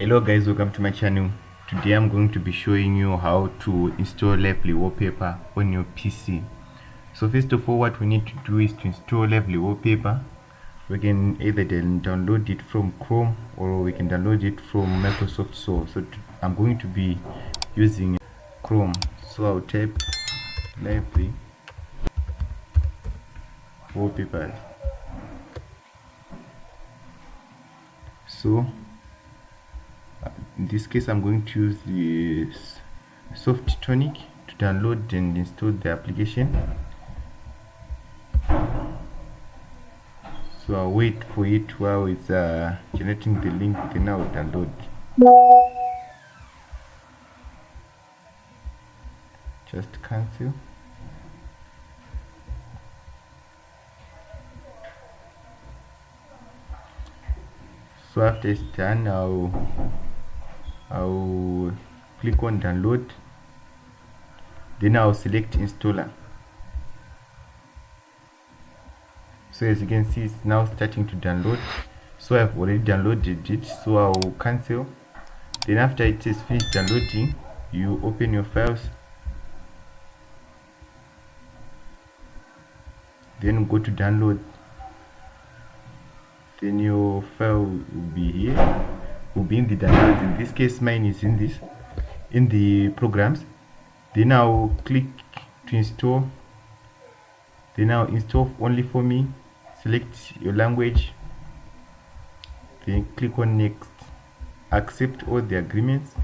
Hello guys, welcome to my channel. Today I'm going to be showing you how to install Lively Wallpaper on your PC. So first of all, what we need to do is to install Lively Wallpaper. We can either then download it from Chrome or we can download it from Microsoft Store. So I'm going to be using Chrome. So I'll type Lively Wallpaper. So in this case I'm going to use the soft tonic to download and install the application. So I'll wait for it while it's generating the link, then I'll download. Just cancel. So after it's done, I'll click on download, then I'll select installer. So as you can see, it's now starting to download. So I've already downloaded it, so I'll cancel. Then after it is finished downloading, you open your files, then go to download. Then your file will be here, will be in the downloads. In this case mine is in the programs. Then I'll click to install, then I'll install only for me. Select your language, then click on next, accept all the agreements,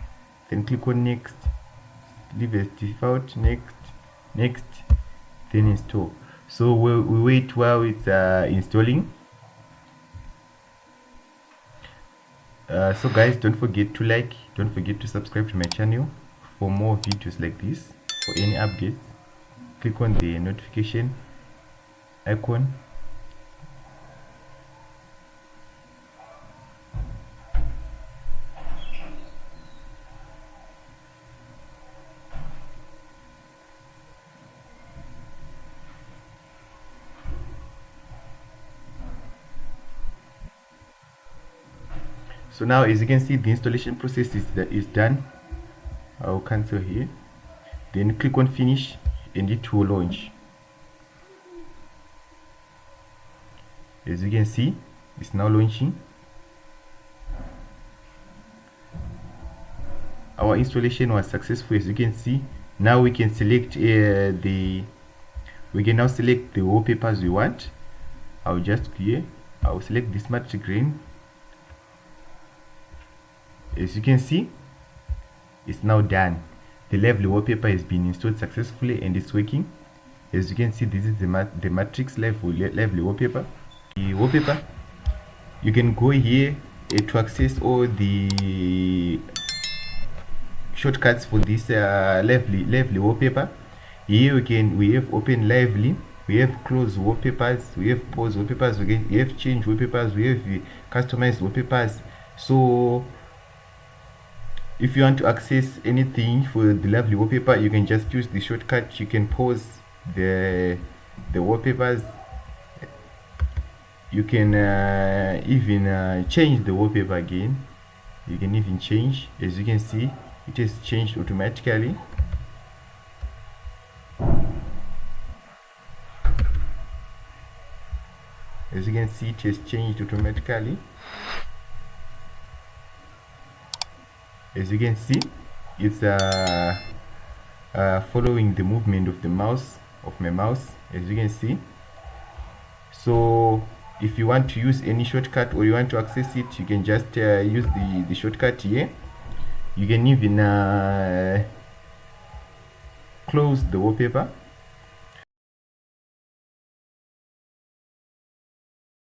then click on next, leave as default, next, then install. So we wait while it's installing. So guys, don't forget to like, don't forget to subscribe to my channel for more videos like this. For any updates, click on the notification icon. So now as you can see, the installation process is done. I'll cancel here, then click on finish and it will launch. As you can see, it's now launching. Our installation was successful. As you can see, now we can select we can now select the wallpapers we want. I'll just clear, I'll select this matte green. As you can see, it's now done. The Lively Wallpaper has been installed successfully and it's working. As you can see, this is the matrix Lively Wallpaper. The wallpaper, you can go here to access all the shortcuts for this Lively Wallpaper. Here we have open Lively, we have close wallpapers, we have pause wallpapers, we have change wallpapers, we have customized wallpapers. So if you want to access anything for the Lively Wallpaper, you can just use the shortcut. You can pause the wallpapers. You can even change the wallpaper again. You can even change. As you can see, it has changed automatically. As you can see, it has changed automatically. As you can see, it's following the movement of my mouse, as you can see. So if you want to use any shortcut or you want to access it, you can just use the shortcut here. You can even close the wallpaper.